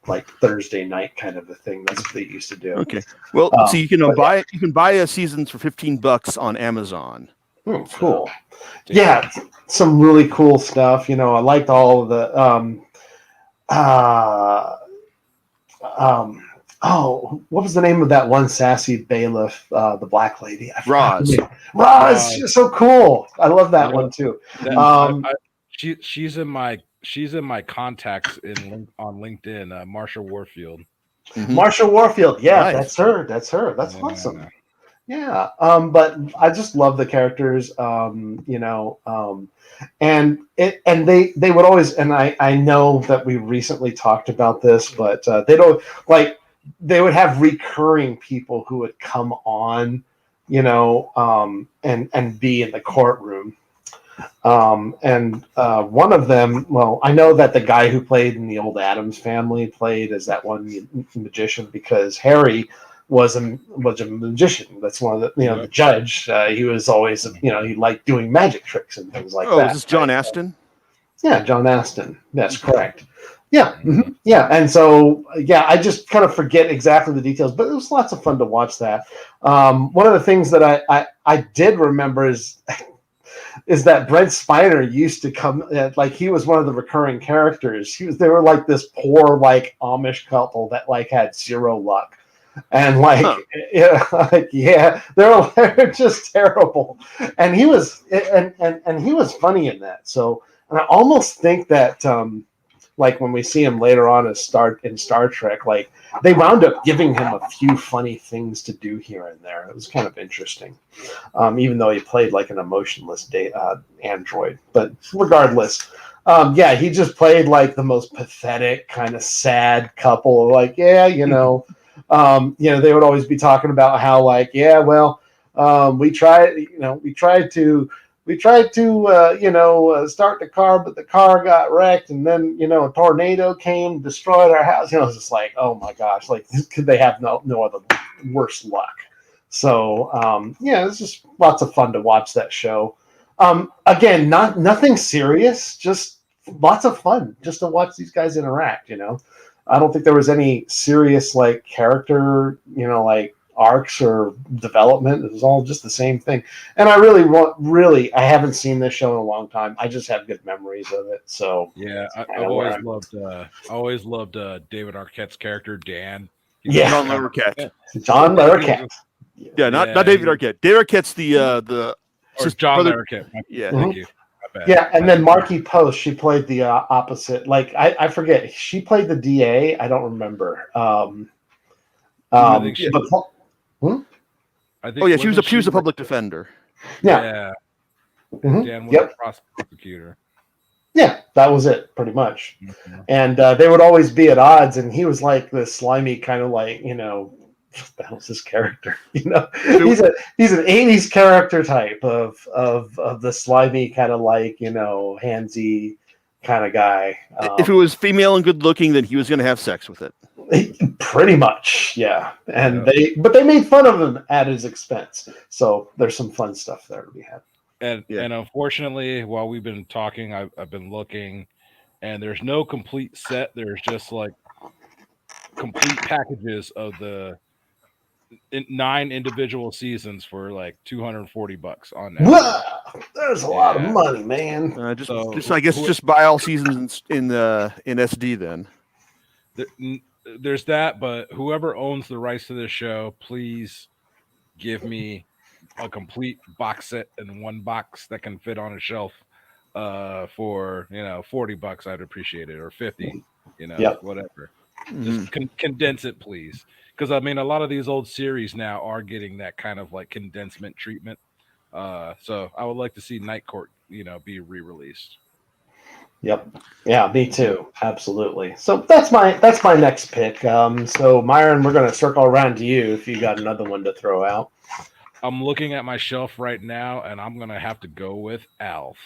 like Thursday night kind of a thing. That's what they used to do. Okay. Well, so you can buy seasons for $15 on Amazon. Cool. Yeah, some really cool stuff. I liked all of the what was the name of that one sassy bailiff, the black lady? Roz. She's so cool. I love that one too. She's in my contacts on LinkedIn. Marsha Warfield. Mm-hmm. Marsha Warfield. Yeah, nice. That's her. That's awesome. Yeah. But I just love the characters. And they would always, and I know that we recently talked about this, but they would have recurring people who would come on, and be in the courtroom. One of them, well, I know that the guy who played in the old Addams Family played as that one magician, because Harry was a magician. That's one of the, the judge. He was always, he liked doing magic tricks and things like that. Oh, is this John Aston? Yeah, John Aston. That's correct. Yeah. Mm-hmm. Yeah. And so, I just kind of forget exactly the details, but it was lots of fun to watch that. One of the things that I did remember is that Brent Spiner used to come, like he was one of the recurring characters. They were like this poor, like Amish couple that like had zero luck. And they're just terrible. And he was, and he was funny in that. So, and I almost think that, like when we see him later on in Star Trek, like they wound up giving him a few funny things to do here and there. It was kind of interesting, even though he played like an emotionless android. But regardless, Yeah, he just played like the most pathetic, kind of sad couple. Like, yeah, they would always be talking about how, like, yeah, well, we tried to start the car, but the car got wrecked, and then a tornado came, destroyed our house. It's just like, oh my gosh, like could they have no other worse luck? So yeah, it's just lots of fun to watch that show. Again, nothing serious, just lots of fun just to watch these guys interact. I don't think there was any serious like character, like arcs or development. It was all just the same thing. And I I haven't seen this show in a long time. I just have good memories of it. So Yeah, that's I've kinda where I'm. always loved David Arquette's character Dan. He was Yeah, just John kind of Larroquette. John he was Larroquette. just, Yeah, not David Arquette. David Arquette's the or sister John brother. Larroquette. Yeah. Thank you. My bad. Yeah, and then Marky Post, she played the opposite. Like I forget, she played the DA. I don't remember. I think she. But I think. Oh yeah, she was wasn't a public defender. yeah, And mhm, Dan was yep, a prosecutor. yeah, that was it pretty much. Mm-hmm. And they would always be at odds, and he was like this slimy kind of like that was his character. He's an 80's character type of the slimy kind of like handsy kind of guy. If it was female and good looking, then he was going to have sex with it. Pretty much, yeah. And Yeah. they made fun of him at his expense. So there's some fun stuff there to be had. And unfortunately, while we've been talking, I've been looking, and there's no complete set. There's just like complete packages of the 9 individual seasons for like $240 on Netflix. Wow, there's a lot of Yeah. money, man. Just buy all seasons in SD then. There's that, but whoever owns the rights to this show, please give me a complete box set in one box that can fit on a shelf for $40. I'd appreciate it, or 50, Yep. whatever. Mhm. Just condense it, please, because I mean a lot of these old series now are getting that kind of like condensement treatment. So I would like to see Night Court be re-released. Yep. Yeah, me too. Absolutely. So that's my next pick. So Myron, we're gonna circle around to you if you got another one to throw out. I'm looking at my shelf right now, and I'm gonna have to go with Alf.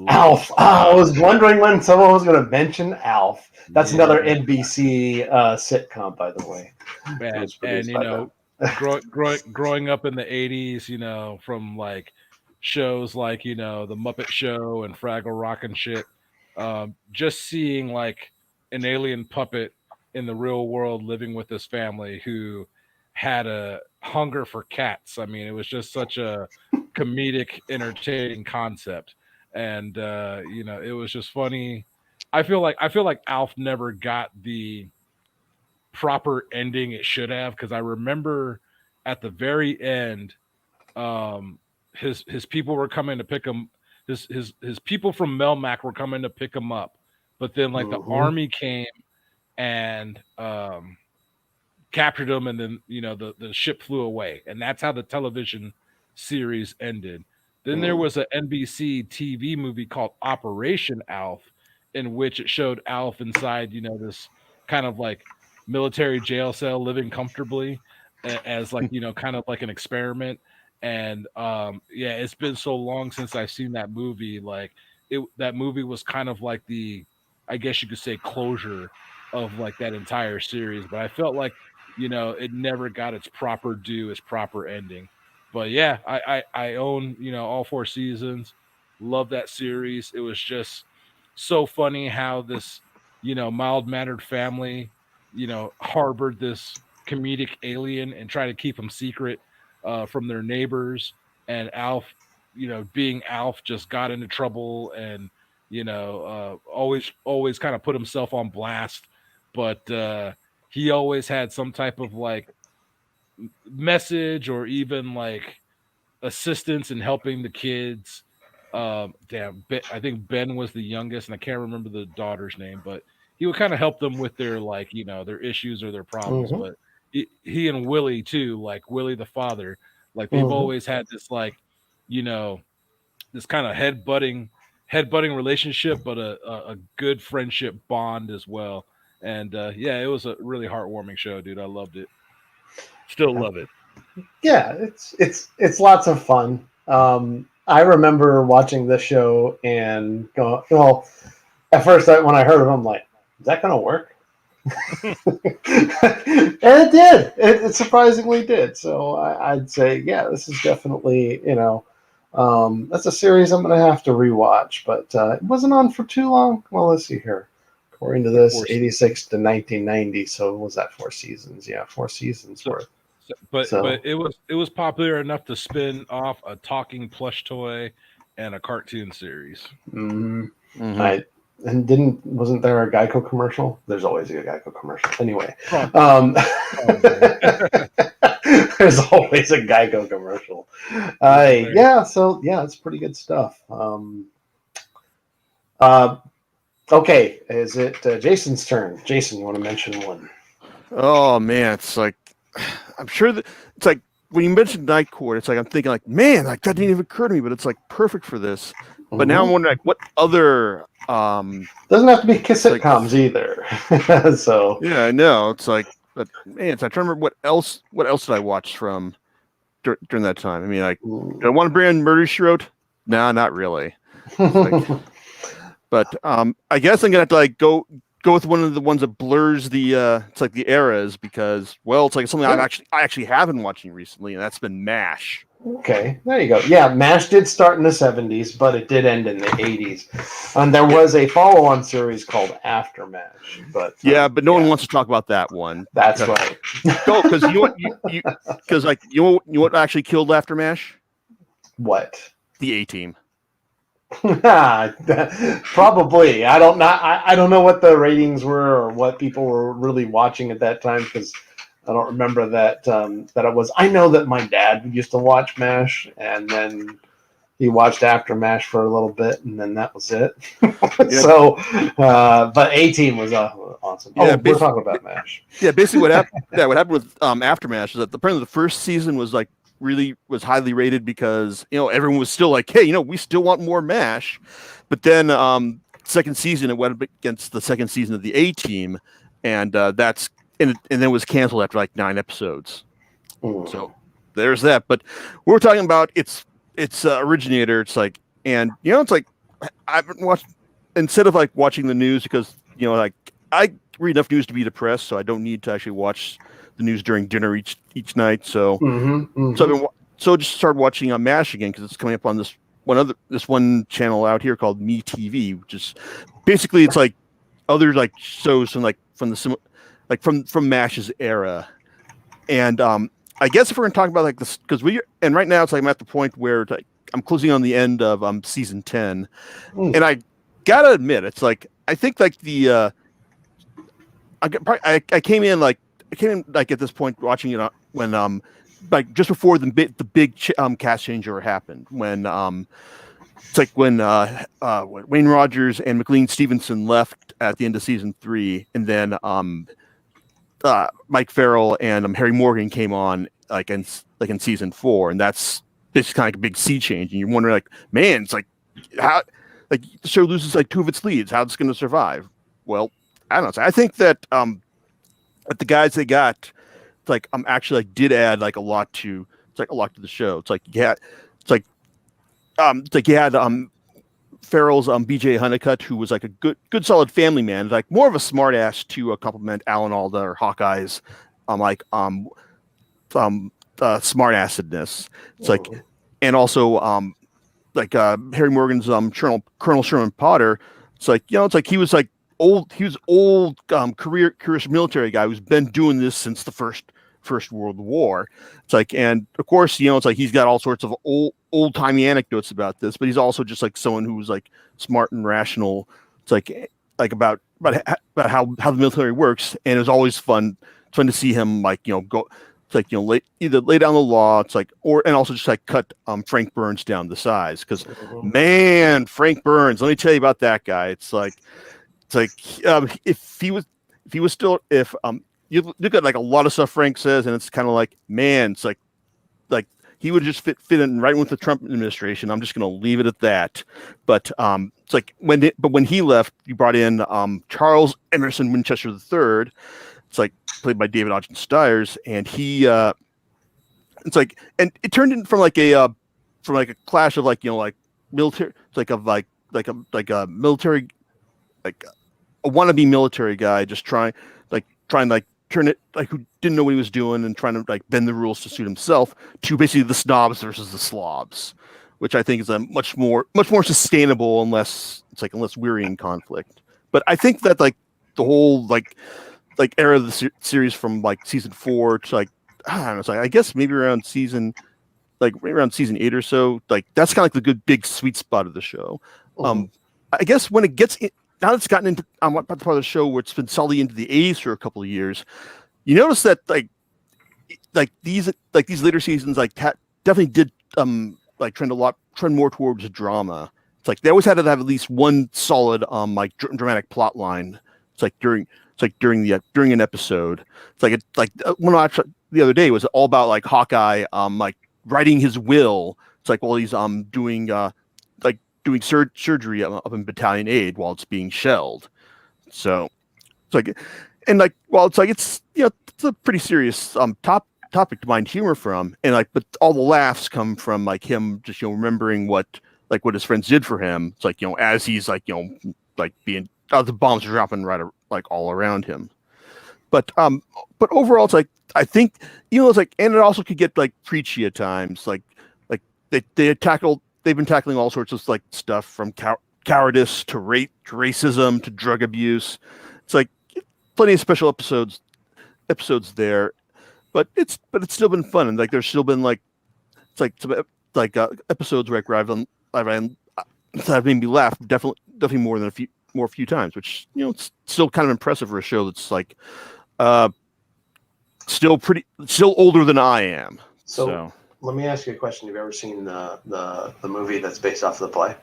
Alf. I was wondering when someone was going to mention Alf. That's another NBC sitcom, by the way. And growing up in the '80s, from like shows like the Muppet Show and Fraggle Rock and shit, just seeing like an alien puppet in the real world living with this family who had a hunger for cats. I mean, it was just such a comedic, entertaining concept. And it was just funny. I feel like Alf never got the proper ending it should have, because I remember at the very end, his people were coming to pick him. His people from Melmac were coming to pick him up, but then like the army came and captured him, and then the ship flew away, and that's how the television series ended. Then there was an NBC TV movie called Operation Alf, in which it showed Alf inside, this kind of like military jail cell living comfortably as like, kind of like an experiment. And yeah, it's been so long since I've seen that movie. Like that movie was kind of like I guess you could say, closure of like that entire series. But I felt like, it never got its proper due, its proper ending. But yeah, I own all 4 seasons. Love that series. It was just so funny how this mild mannered family harbored this comedic alien and try to keep him secret from their neighbors. And Alf, being Alf, just got into trouble and always kind of put himself on blast. But he always had some type of like message or even like assistance in helping the kids. I think Ben was the youngest, and I can't remember the daughter's name, but he would kind of help them with their like their issues or their problems. But he and Willie too, like Willie the father, like they've always had this like this kind of headbutting relationship, but a good friendship bond as well. And yeah, it was a really heartwarming show, dude. I loved it. Still love it. Yeah, it's lots of fun. I remember watching this show and going, well, at first when I heard of it, I'm like, is that going to work? And it did. It surprisingly did. So I'd say, yeah, this is definitely, that's a series I'm going to have to rewatch. But it wasn't on for too long. Well, let's see here. According to this, 86 to 1990. So was that 4 seasons? Yeah, 4 seasons worth. But it was popular enough to spin off a talking plush toy and a cartoon series. Mm-hmm. Mm-hmm. Wasn't there a Geico commercial? There's always a Geico commercial. Anyway, there's always a Geico commercial. It's pretty good stuff. Okay, is it Jason's turn? Jason, you want to mention one? Oh man, it's like I'm sure that it's like when you mentioned Night Court, it's like I'm thinking like, man, like that didn't even occur to me, but it's like perfect for this. But now I'm wondering like what other doesn't have to be sitcoms either. So yeah, I know. It's like, but man, I'm trying to remember what else did I watch from during that time? I mean, like, do I want to bring in Murder, She Wrote? No, not really. But I guess I'm gonna have to like go with one of the ones that blurs the it's like the eras because it's like something I actually have been watching recently, and that's been MASH. Okay, there you go. Yeah, MASH did start in the 70s, but it did end in the 80s. And there was a follow-on series called After MASH. But but no one wants to talk about that one. That's right. Go, because you know what actually killed After MASH? What? The A-Team. Probably. I don't know what the ratings were or what people were really watching at that time because I don't remember that it was. I know that my dad used to watch MASH, and then he watched After MASH for a little bit, and then that was it. So, but A-Team was awesome. Yeah, we're talking about MASH. Yeah, basically what happened. Yeah, what happened with After MASH is that apparently the first season was like was highly rated because everyone was still like, hey, we still want more MASH, but then second season it went up against the second season of the A-Team, and that's. And then it was canceled after like 9 episodes. So there's that. But we're talking about its originator. It's like, and it's like I've been instead of like watching the news because like I read enough news to be depressed, so I don't need to actually watch the news during dinner each night. So so I just started watching MASH again because it's coming up on this one channel out here called Me TV, which is basically it's like other like shows from MASH's era. And I guess if we're gonna talk about like this, because right now it's like I'm at the point where like, I'm closing on the end of season 10, and I gotta admit it's like I think like the I came in like at this point watching it when like just before the big cast changeover happened when it's like when Wayne Rogers and McLean Stevenson left at the end of season 3, and then Mike Farrell and Harry Morgan came on like in season 4, and that's kind of like a big sea change, and you're wondering like, man, it's like how like the show loses like 2 of its leads, how's it's going to survive? Well, I don't know. So I think that the guys they got, it's like actually like did add like a lot to the show. It's like you had Farrell's BJ Honeycutt, who was like a good solid family man, like more of a smart ass to compliment Alan Alda or Hawkeye's smart assedness. It's like, and also Harry Morgan's Colonel Sherman Potter. It's like it's like he was old career military guy who's been doing this since the first World War. It's like, and of course, it's like he's got all sorts of old timey anecdotes about this, but he's also just like someone who's like smart and rational. It's like about how the military works, and it was always fun to see him go. It's like either lay down the law. It's like and also just like cut Frank Burns down to size because man, Frank Burns. Let me tell you about that guy. It's like if he was still you look at like a lot of stuff Frank says, and it's kind of like, man, it's like he would just fit in right with the Trump administration. I'm just going to leave it at that. But it's like when he left, you brought in Charles Emerson Winchester III. It's like played by David Ogden Stiers, and he it's like, and it turned in from like a clash of like military, it's like a military, like a wannabe military guy just trying to turn it, like, who didn't know what he was doing and trying to like bend the rules to suit himself, to basically the snobs versus the slobs, which I think is a much more sustainable and less wearying conflict. But I think that like the whole like era of the series from like season 4 to like, I don't know, it's like, I guess maybe around season 8 or so, like that's kind of like the good big sweet spot of the show. I guess when it gets in, now that it's gotten into part of the show where it's been solidly into the 80s for a couple of years, you notice that like these later seasons like definitely did like trend more towards drama. It's like they always had to have at least one solid like dramatic plot line. It's like during an episode. It's like when I watched the other day, was all about like Hawkeye like writing his will. It's like while he's doing surgery up in Battalion Aid while it's being shelled. So it's like, and like, well, it's like, it's, it's a pretty serious topic to find humor from, and like, but all the laughs come from like him just remembering what his friends did for him. It's like, as he's like like being the bombs are dropping right like all around him. But overall, it's like, I think it's like, and it also could get like preachy at times. Like they've been tackling all sorts of like stuff from cowardice to racism to drug abuse. It's like plenty of special episodes there, but it's still been fun, and like there's still been like, it's like some episodes where I've made me laugh definitely more than a few times, which it's still kind of impressive for a show that's like still older than I am. So let me ask you a question. Have you ever seen the movie that's based off of the play?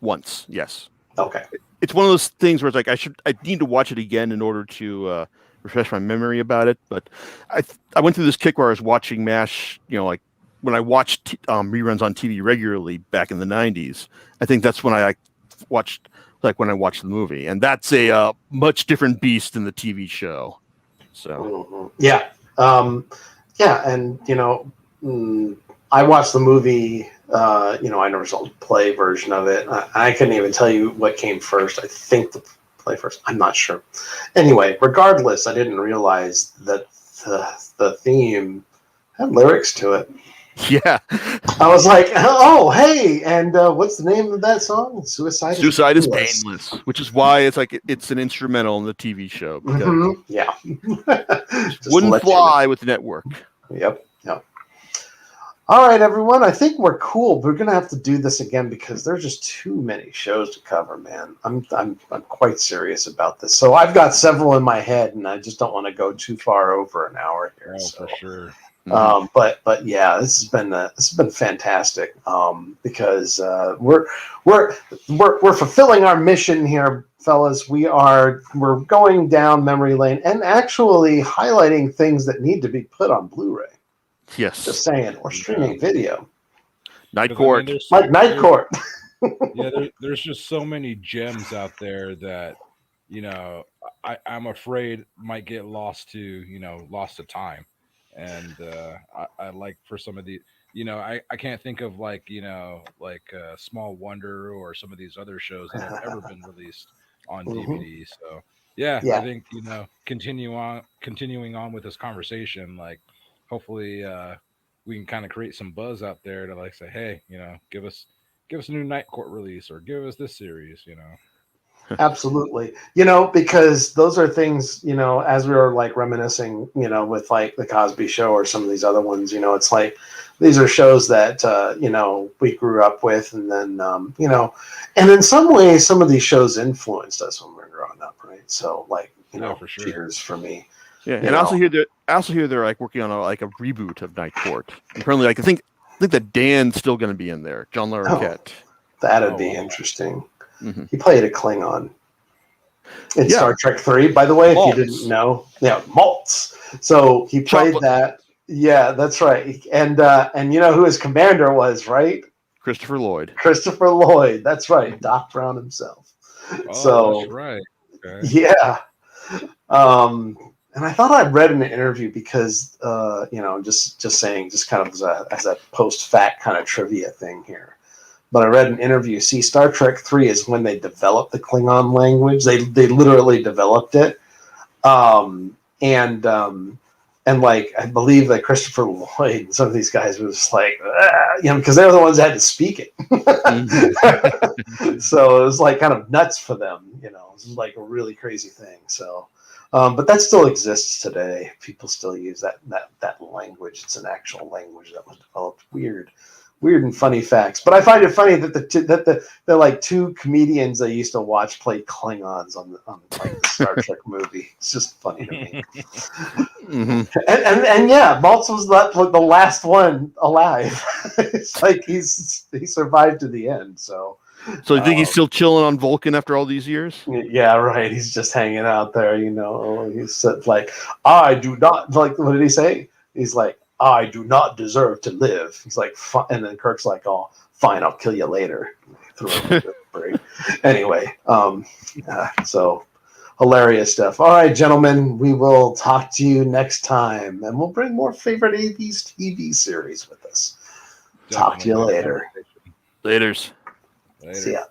Once, yes. Okay. It's one of those things where it's like I need to watch it again in order to refresh my memory about it. But I went through this kick where I was watching MASH, like when I watched reruns on TV regularly back in the 90s. I think that's when I watched the movie, and that's a much different beast than the TV show. So yeah, and I watched the movie. I never saw the play version of it. I couldn't even tell you what came first. I think the play first. I'm not sure. Anyway, regardless, I didn't realize that the theme had lyrics to it. Yeah. I was like, oh, hey, and what's the name of that song? Suicide is Painless, which is why it's like it's an instrumental in the TV show. Yeah. Wouldn't fly with the network. Yep. All right, everyone. I think we're cool. We're gonna have to do this again because there's just too many shows to cover, man. I'm quite serious about this. So I've got several in my head, and I just don't want to go too far over an hour here. For sure. But yeah, this has been fantastic. Because we're fulfilling our mission here, fellas. We're going down memory lane and actually highlighting things that need to be put on Blu-ray. Yes. Just saying, or streaming video. Night Court. Night Court. Yeah, there's just so many gems out there that, I'm afraid might get lost to time. And I like for some of the, I can't think of like Small Wonder or some of these other shows that have ever been released on DVD. So yeah, I think, continuing on with this conversation, like hopefully we can kind of create some buzz out there to like say, hey, give us a new Night Court release or give us this series, Absolutely. Because those are things, as we were like reminiscing, with like the Cosby Show or some of these other ones, it's like these are shows that, we grew up with. And then, and in some ways, some of these shows influenced us when we were growing up. Right. So like, for sure. Cheers for me. Yeah. And I also hear they're like working on a reboot of Night Court. And currently, like, I think that Dan's still going to be in there. John Larroquette. That'd be interesting. Mm-hmm. He played a Klingon in Star Trek 3, by the way, if you didn't know. Yeah, Maltz. So he played that Yeah, that's right. And you know who his commander was, right? Christopher Lloyd. Christopher Lloyd. That's right. Doc Brown himself. Oh, that's So right. Okay. yeah. And I thought I'd read in an interview because just saying, just kind of as a post fact kind of trivia thing here. But I read an interview. See, Star Trek 3 is when they developed the Klingon language. They literally developed it. And like I believe that Christopher Lloyd and some of these guys was like, because they were the ones that had to speak it. So it was like kind of nuts for them. It was like a really crazy thing. So, but that still exists today. People still use that language. It's an actual language that was developed. Weird and funny facts. But I find it funny that the like two comedians I used to watch play Klingons on like the Star Trek movie. It's just funny to me. And yeah, Maltz was the last one alive. It's like he survived to the end. So you think he's still chilling on Vulcan after all these years? Yeah, right. He's just hanging out there. He said like, I do not like. What did he say? He's like, I do not deserve to live. He's like, and then Kirk's like, oh, fine, I'll kill you later. Anyway, so hilarious stuff. All right, gentlemen, we will talk to you next time, and we'll bring more favorite 80s TV series with us. Talk to you later. Laters. Later. See ya.